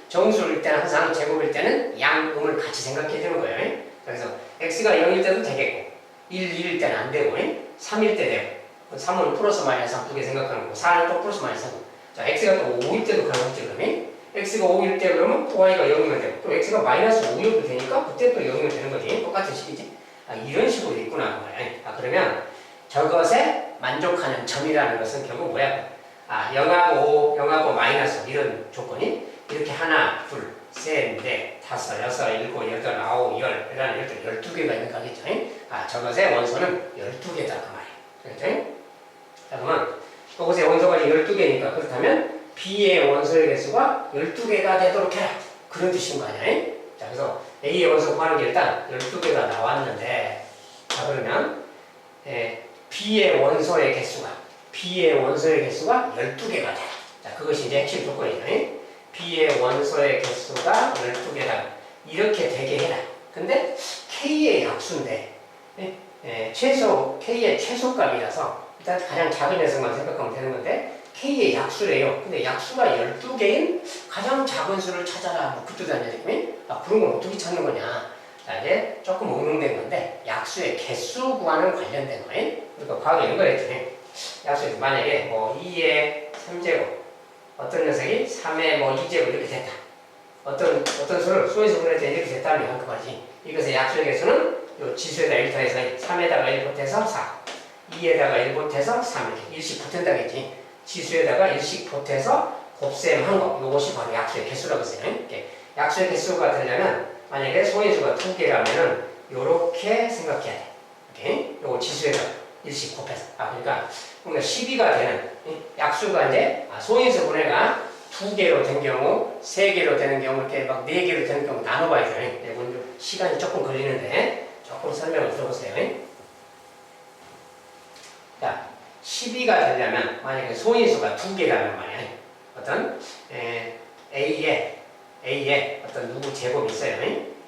정수일 때는 항상 제곱일 때는 양음을 같이 생각해 주는 거예요. 그래서 x가 0일 때도 되겠고 1일 때는 안 되고 3일 때 되고 3은 플러스 마이너스 2개 생각하는 거고 4는 또 플러스 마이너스 3. 자, x가 또 5일 때도 가능하겠죠. 그러면 x가 5일 때 그러면 또 y가 0이면 되고 또 x가 마이너스 5여도 되니까 그때 또 0이면 되는 거지. 똑같은 식이지. 이런 식으로 있구나 그 말이야. 그러면 저것에 만족하는 점이라는 것은 결국 뭐야? 0하고 5, 0하고 마이너스 이런 조건이 이렇게 하나, 둘, 셋, 넷, 다섯, 여섯, 일곱, 여덟, 아홉, 열, 이런 12개가 있는 거겠죠. 저것의 원소는 12개다 그 말이야. 그렇죠? 자, 그러면 이것의 원소가 12개니까 그렇다면 B의 원소의 개수가 12개가 되도록 해라. 그런 뜻인 거 아니야? 자, 그래서 A의 원소 구하는 게 일단 12개가 나왔는데 자, 그러면 B의 원소의 개수가 12개가 돼. 자, 그것이 이제 핵심 조건이죠. B의 원소의 개수가 12개다. 이렇게 되게 해라. 근데 K의 약수인데 K의 최소값이라서 일단 가장 작은 녀석만 생각하면 되는 건데 K의 약수래요. 근데 약수가 12개인 가장 작은 수를 찾아라. 뭐 그뜻 아니야, 지금? 그런 건 어떻게 찾는 거냐? 자, 이제 조금 응용된 건데 약수의 개수 구하는 관련된 거예요. 그러니까 과거에 이런 걸 했더니 약수에서 만약에 뭐 2의 3제곱 어떤 녀석이 3의 뭐 2제곱 이렇게 됐다. 어떤 수를 수에서 보낼 때 이렇게 됐다면 그 말이지. 이것의 약수의 개수는 요 지수에다 1 더해서 3에다가 1 보태서 4 2에다가 1 보태서 3 이렇게 일씩 붙은다겠지. 지수에다가 일씩 보태서 곱셈한 거. 이것이 바로 약수의 개수라고 했어요. 약수의 개수가 되려면 만약에 소인수가 2개라면은 요렇게 생각해야 돼. 이렇게. 요거 지수에다 일씩 곱해서. 그러니까 12가 되는 약수가 이제 소인수 분해가 2개로 된 경우, 3개로 되는 경우, 이렇게 막 4개로 되는 경우 나눠봐야 돼요. 이건 시간이 조금 걸리는데 조금 설명을 들어보세요. 자, 12가 되려면 만약에 소인수가 2개라는 말이야. 어떤 A에 어떤 누구 제곱이 있어요.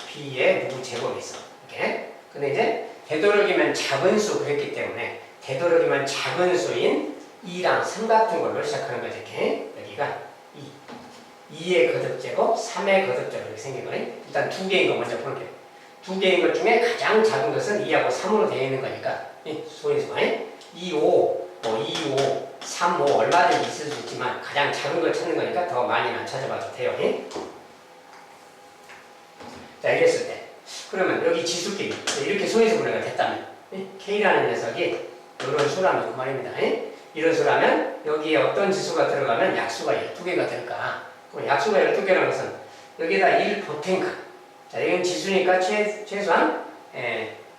B에 누구 제곱이 있어. 이렇게. 근데 이제 되도록이면 작은 수 그랬기 때문에 되도록이면 작은 수인 2랑 3 같은 걸로 시작하는 거죠. 이렇게. 여기가 2의 거듭제곱, 3의 거듭제곱 이렇게 생긴 거예요. 일단 2개인 거 먼저 볼게요. 2개인 것 중에 가장 작은 것은 2하고 3으로 되어 있는 거니까 소인수가 2, 5, 2, 5, 3, 5 얼마든지 있을 수 있지만 가장 작은 걸 찾는 거니까 더 많이만 찾아봐도 돼요. 자, 이랬을 때 그러면 여기 지수끼리 이렇게 소인수 분해가 됐다면 K라는 녀석이 이런 수라면 그 말입니다. 이런 수라면 여기에 어떤 지수가 들어가면 약수가 12개가 될까? 그럼 약수가 12개라는 것은 여기에다 1 보탱크. 자, 이건 지수니까 최소한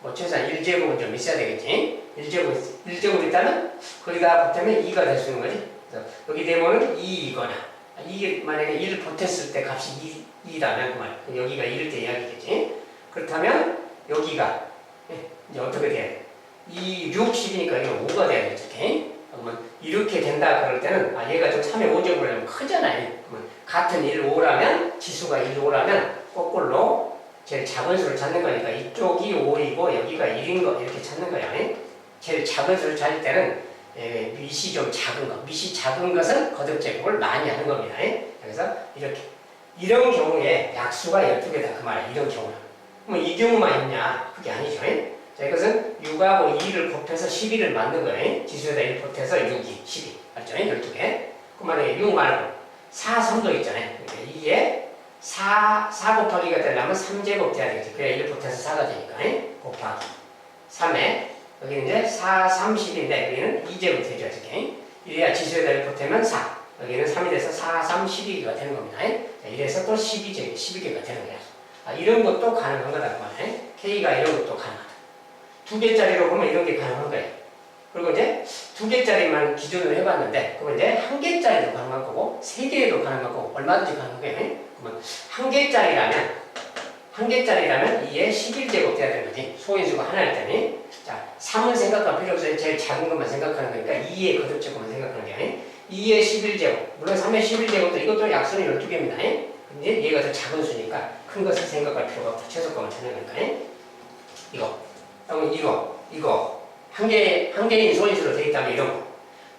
1제곱은 좀 있어야 되겠지. 1제곱 있다면 거기다 보태면 2가 될 수 있는 거지. 그래서 여기 되면은 2이거나 이게 만약에 1 보탰을 때 값이 2라면 그 말. 여기가 1일 때 이야기겠지. 그렇다면 여기가 이제 어떻게 돼야 돼? 2, 6, 10이니까 이건 5가 돼야겠죠. 그러면 이렇게 된다 그럴 때는 얘가 좀 3의 5제곱을 하면 크잖아요. 그러면 같은 1, 5라면 지수가 1, 5라면 거꾸로 제일 작은 수를 찾는 거니까 이쪽이 5이고 여기가 1인 거 이렇게 찾는 거야. 제일 작은 수를 찾을 때는 밑이 좀 작은 거. 밑이 작은 것은 거듭제곱을 많이 하는 겁니다. 그래서 이렇게. 이런 경우에 약수가 12개다 그 말이야. 이런 경우는. 그럼 이 경우만 있냐? 그게 아니죠. 자, 이것은 6하고 2를 곱해서 12를 만든 거예요. 지수에다 1 곱해서 6이 12. 알죠? 12개. 그 말에 6 말고 4, 3도 있잖아요. 그러니까 이게 4 곱하기가 되려면 3제곱 돼야 되겠지. 그래야 1 곱해서 4가 되니까. 곱하기 3에 여기는 이제 4, 30인데 여기는 2제곱 되죠. 이렇게. 이래야 지수에다 1 곱하면 4. 여기는 3이 돼서 4, 3, 12개가 되는 겁니다. 자, 이래서 또 12개가 되는 거야. 이런 것도 가능한 거다. 그 말이에요. K가 이런 것도 가능하다. 2개짜리로 보면 이런 게 가능한 거예요. 그리고 이제 2개짜리만 기준으로 해봤는데, 그러면 이제 1개짜리도 가능한 거고, 3개도 가능한 거고, 얼마든지 가능한 거예요. 그러면 1개짜리라면 2에 11제곱 돼야 되는 거지. 소인수가 하나일 때는. 자, 3은 생각할 필요 없어요. 제일 작은 것만 생각하는 거니까 2의 거듭제곱만 생각하는 게 2의 11제곱. 물론 3의 11제곱도 이것도 약수는 12개입니다. 근데 얘가 더 작은 수니까 큰 것을 생각할 필요가 없다. 최소값을 찾는 거니까. 이거. 한 개인 소인수로 되어 있다면 이런 거.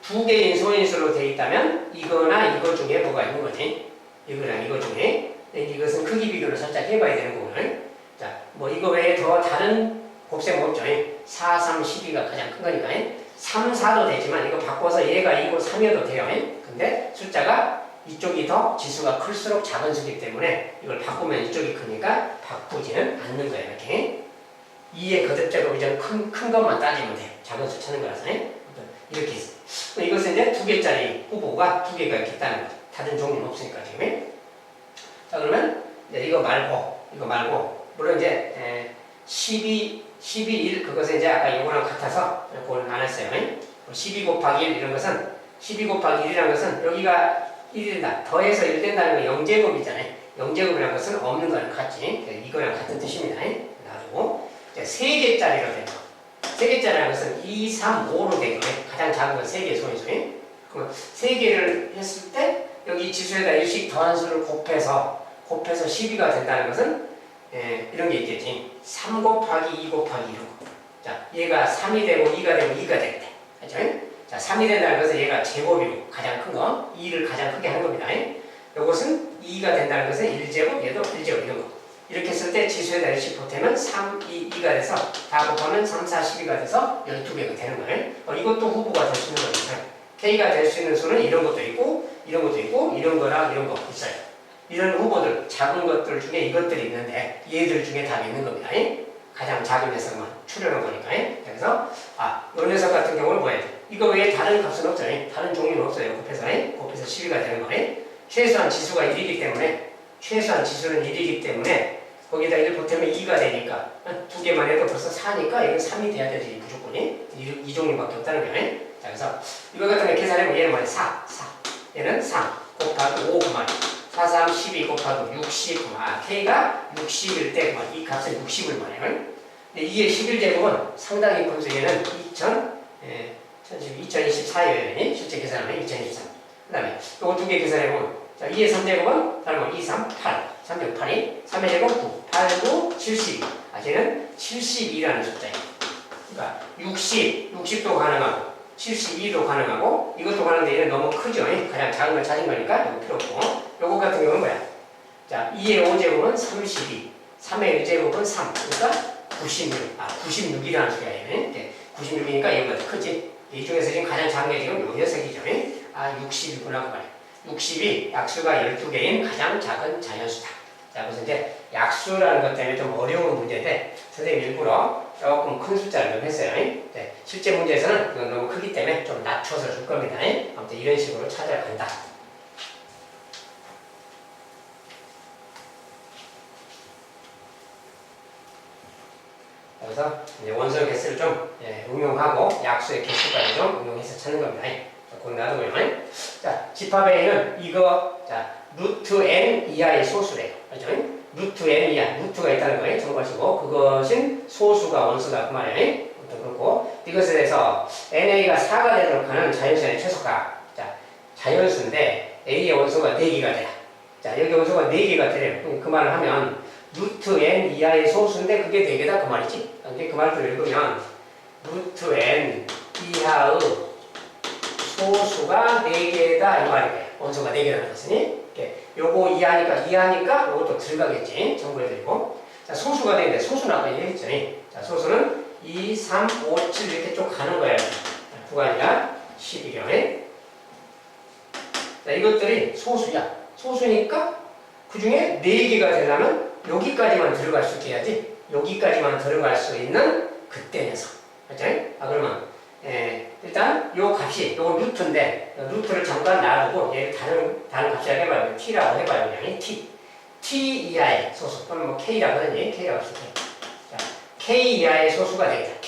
2개인 소인수로 되어 있다면 이거나 이거 중에 뭐가 있는 거지. 이거랑 이거 중에. 이것은 크기 비교를 살짝 해봐야 되는 거거든. 자, 뭐 이거 외에 더 다른 곱셈 없죠. 4, 3, 12가 가장 큰 거니까. 3, 4도 되지만 이거 바꿔서 얘가 2고 3이어도 돼요. 근데 숫자가 이쪽이 더 지수가 클수록 작은 수기 때문에 이걸 바꾸면 이쪽이 크니까 바꾸지는 않는 거예요. 이렇게 2의 거듭제곱이전 큰 것만 따지면 돼요. 작은 수 찾는 거라서 이렇게 있어요. 이것은 이제 2개짜리 후보가 2개가 이렇게 있다는 거죠. 다른 종류는 없으니까 지금. 자 그러면 이제 이거 말고 물론 이제 12, 1 그것은 이제 아까 이거랑 같아서 그걸 안 했어요. 12 곱하기 1 이런 것은 12 곱하기 1이라는 것은 여기가 1이다. 더해서 1 된다는 건 0제곱이잖아요. 0제곱이라는 것은 없는 거랑 같지. 이거랑 같은 뜻입니다. 놔두고 3개짜리로 된 거. 3개짜리라는 것은 2, 3, 5로 된 거예요. 가장 작은 건 3개 소인수. 그럼 3개를 했을 때 여기 지수에다 1씩 더한 수를 곱해서 12가 된다는 것은 이런 게 있겠지. 3 곱하기 2 곱하기 이런 거. 자, 얘가 3이 되고 2가 되고 2가 되겠다. 그죠? 자, 3이 된다는 것은 얘가 제곱이고 가장 큰 거, 2를 가장 크게 하는 겁니다. 이것은 2가 된다는 것은 1제곱, 얘도 1제곱 이런 거. 이렇게 했을 때 지수에다 1씩 보태면 3, 2가 돼서 다 곱하면 3, 4, 12가 돼서 12개가 되는 거예요. 이것도 후보가 될 수 있는 겁니다. K가 될 수 있는 수는 이런 것도 있고 이런 것도 있고 이런 거랑 이런 거 있어요. 이런 후보들, 작은 것들 중에 이것들이 있는데 얘들 중에 답이 있는 겁니다. 가장 작은 녀석만 추려놓은 거니까. 그래서 이 녀석 같은 경우는 뭐예요? 이거 외에 다른 값은 없잖아요. 다른 종류는 없어요. 곱해서 12가 되는 거예요. 최소한 지수가 1이기 때문에 최소한 지수는 1이기 때문에 거기다 1을 보태면 2가 되니까 2개만 해도 벌써 4니까 이건 3이 돼야 되지 무조건이. 이 종류밖에 없다는 거예요. 자, 그래서 이거 같은 거 계산해보면 얘는 뭐예요? 4. 얘는 3 곱하기 5 그만. 4, 3, 12 곱하기 60. K가 60일 때 그만. 이 값은 60을 말해요. 근데 이게 11제곱은 상당히 커서 얘는 2024예요. 실제 계산하면 2023. 그 다음에 요거 2개 계산해보면 자, 2의 3제곱은 다른 거 2, 3, 8. 3제곱 8이 3의 제곱 9. 8, 9, 72. 쟤는 72라는 숫자예요. 그러니까 60도 가능하고 72도 가능하고 이것도 가능한데 얘는 너무 크죠. 가장 작은 걸 찾은 거니까 이거 필요 없고 요거 같은 경우는 뭐야? 자, 2의 5제곱은 32 3의 1제곱은 3 그러니까 96 96이라는 수가 얘는 96이니까 얘보다 더 크지. 이 중에서 지금 가장 작은 게 지금 요 녀석이죠. 60이구나 그 말이야. 60이 약수가 12개인 가장 작은 자연수다. 자, 그래서 이제 약수라는 것 때문에 좀 어려운 문제인데 선생님 일부러 조금 큰 숫자를 좀 했어요. 실제 문제에서는 이건 너무 크기 때문에 좀 낮춰서 줄 겁니다. 아무튼 이런 식으로 찾아간다. 그래서 이제 원소 개수를 좀 응용하고 약수의 개수까지 좀 응용해서 찾는 겁니다. 그건 놔두고요. 자, 집합에는 이거 루트 n 이하의 소수래요. 그렇죠? 루트 n 이하, 루트가 있다는 거예요. 참고하시고 그것은 소수가 원수다 그 말이에요. 그렇고 이것에 대해서 NA가 4가 되도록 하는 자연수의 최소가. 자, 자연수인데 A의 원소가 4개가 돼요. 자, 여기 원소가 4개가 되래요. 그 말을 하면 루트 n 이하의 소수인데 그게 4개다 그 말이지. 그 말을 읽으면 루트 n 이하의 소수가 4개다 이 말이에요. 원소가 4개라는 것은 요거 이하니까 요것도 들어가겠지. 참고해드리고 자, 소수가 되는데 소수는 아까 얘기했죠. 자, 소수는 2, 3, 5, 7 이렇게 쭉 가는 거예요. 9가 아니라 11이요. 자, 이것들이 소수야. 소수니까 그 중에 4개가 되려면 여기까지만 들어갈 수 있게 해야지. 여기까지만 들어갈 수 있는 그때 녀석. 그렇죠? 그러면 일단 요 값이 요거 루트인데 루트를 잠깐 놔두고 얘 다른 값이라고 해봐요. t라고 해봐요. 그냥 t 이하의 소수 또는 뭐 k라고 하든지 k라고 할수 있어요. 자, k 이하의 소수가 되겠다.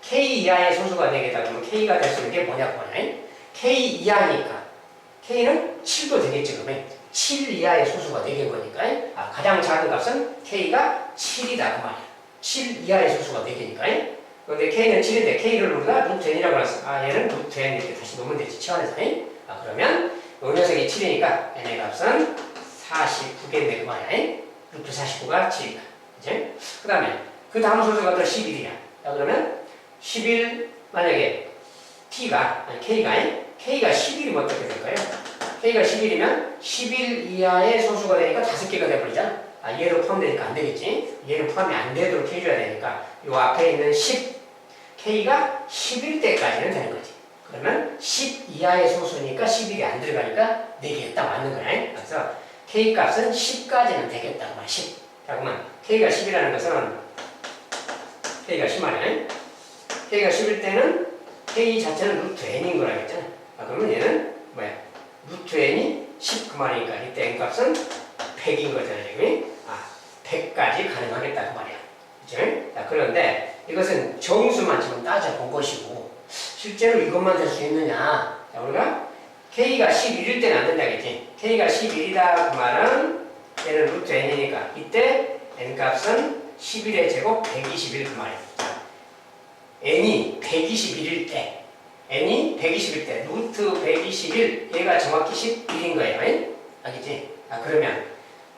k 이하의 소수가 되겠다. 그러면 k가 될 수 있는 게 뭐냐고 하냐. k 이하니까 k는 7도 되겠지. 그러면 7 이하의 소수가 4개인 거니까 가장 작은 값은 k가 7이다 그 말이야. 7 이하의 소수가 4개니까. 근데 k는 7인데 k를 우리가 루트 n이라고 했어. 얘는 루트 n 이렇게 다시 놓으면 되지. 치환해서. 그러면 이 녀석이 7이니까 n의 값은 49개인데 그 말이야. 루트 49가 7이니까. 그치? 그 다음에 그 다음 소수가 또 11이야. 그러면 11 만약에 k가 11이면 어떻게 될까요? k가 11이면 11 이하의 소수가 되니까 5개가 돼버리잖아. 얘로 포함되니까 안 되겠지. 얘는 포함이 안 되도록 해줘야 되니까 요 앞에 있는 10 k가 11대까지는 되는 거지. 그러면 10 이하의 소수니까 11이 안 들어가니까 4개 딱 맞는 거야. 그래서 k 값은 10까지는 되겠다고 말 10. 자, 그러면 k가 10이라는 것은 k가 10 말이야. k가 10일 때는 k 자체는 루트 n인 거라 했잖아. 그러면 얘는 뭐야? 루트 n이 10 그 말이니까 이때 n 값은 100인 거잖아, 지금. 100까지 가능하겠다 그 말이야. 그치? 자, 그런데 이것은 정수만 지금 따져본 것이고 실제로 이것만 될 수 있느냐? 자, 우리가 k가 11일 때는 안 된다겠지. k가 11이다 그 말은 얘는 루트 n이니까 이때 n 값은 11의 제곱 121 그 말이야. n이 121일 때 n이 120일 때 루트 121 얘가 정확히 11인 거예요. 알겠지? 그러면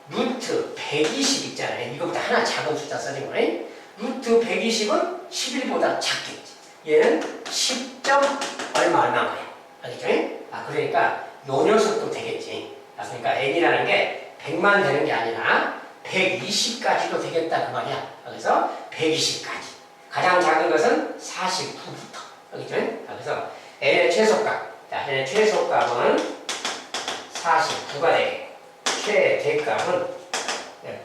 루트 120 있잖아요. 이거보다 하나 작은 숫자 써진 거네. 루트 120은 11보다 작겠지. 얘는 10. 얼마인 거야. 알겠죠? 그러니까 요 녀석도 되겠지. 그러니까 n이라는 게 100만 되는 게 아니라 120까지도 되겠다 그 말이야. 그래서 120까지. 가장 작은 것은 49부터. 알겠죠? 그래서 n의 최소값. 자, n의 최소값은 49가 되겠고 최대값은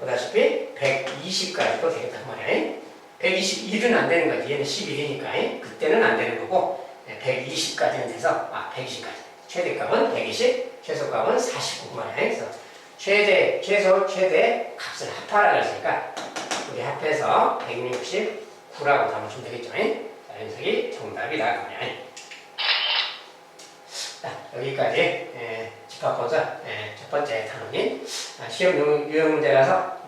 보다시피 120까지도 되겠다 그 말이야. 121은 안 되는 거지. 얘는 11이니까 그때는 안 되는 거고 120까지는 돼서 120까지. 최대값은 120, 최소값은 49 말이야. 그래서 최대, 최소, 최대 값을 합하라고 했으니까 우리 합해서 169라고 담으시면 되겠죠. 자, 연석이 정답이다 그 말이야. 자, 여기까지 집합분석 첫 번째 단원인 시험 유형 문제라서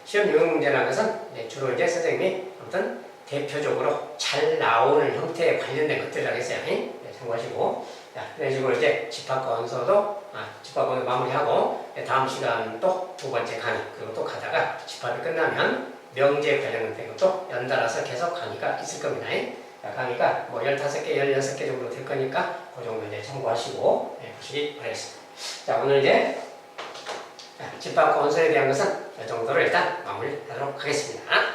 시험 유형 문제라는 것은 주로 이제 선생님이 아무튼 대표적으로 잘 나오는 형태에 관련된 것들이라고 했어요. 참고하시고 자, 이런 식으로 이제 집합건서도 집합건서 마무리하고 다음 시간 또 두 번째 강의 그리고 또 가다가 집합이 끝나면 명제 관련된 것도 연달아서 계속 강의가 있을 겁니다. 자, 강의가 뭐 15개, 16개 정도 될 거니까 그 정도 이제 참고하시고 보시기 바라겠습니다. 자, 오늘 이제 집합 건설에 대한 것은 이 정도로 일단 마무리하도록 하겠습니다.